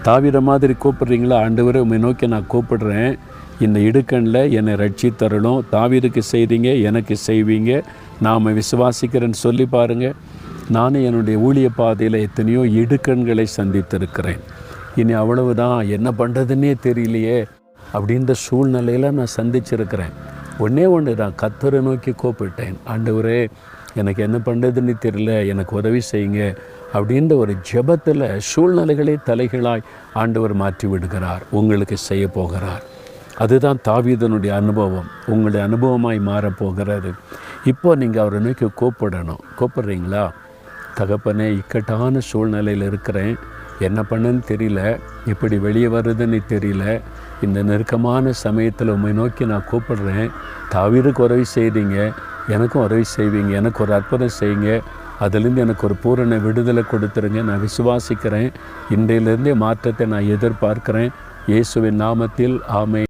தாவீதை மாதிரி கூப்பிடுறீங்களா? ஆண்டவரே உம்மை நோக்கி நான் கூப்பிடுறேன், இந்த இடுக்கண்ணில் என்னை ரட்சித்தரணும். தாவீதுக்கு செய்கிறீங்க, எனக்கு செய்வீங்க, நாம் விசுவாசிக்கிறேன்னு சொல்லி பாருங்கள். நானும் என்னுடைய ஊழிய பாதையில் எத்தனையோ இடுக்கண்களை சந்தித்திருக்கிறேன். இனி அவ்வளவுதான், என்ன பண்ணுறதுன்னே தெரியலையே அப்படின்ற சூழ்நிலையில் நான் சந்திச்சிருக்கிறேன். ஒன்றே தான், கர்த்தரை நோக்கி கூப்பிட்டேன். ஆண்டவரே எனக்கு என்ன பண்ணுறதுன்னு தெரியல, எனக்கு உதவி செய்யுங்க அப்படின்ற ஒரு ஜெபத்தில் சூழ்நிலைகளே தலைகளாய் ஆண்டவர் மாற்றி விடுகிறார், உங்களுக்கு செய்ய போகிறார். அதுதான் தாவீதனுடைய அனுபவம், உங்களுடைய அனுபவமாய் மாறப்போகிறது. இப்போ நீங்கள் அவரை நோக்கி கூப்பிடணும். கூப்பிட்றீங்களா? தகப்பனே, இக்கட்டான சூழ்நிலையில் இருக்கிறேன், என்ன பண்ணுன்னு தெரியல, இப்படி வெளியே வருதுன்னு தெரியல, இந்த நெருக்கமான சமயத்தில் உம்மை நோக்கி நான் கூப்பிடுறேன். தாவீதுக்கு உதவி செய்கிறீங்க, எனக்கும் உதவி செய்வீங்க, எனக்கு ஒரு அற்புதம் செய்யுங்க, அதிலேருந்து எனக்கு ஒரு பூரண விடுதலை கொடுத்துருங்க. நான் விசுவாசிக்கிறேன், இன்றையிலேருந்தே மாற்றத்தை நான் எதிர்பார்க்கிறேன். இயேசுவின் நாமத்தில் ஆமென்.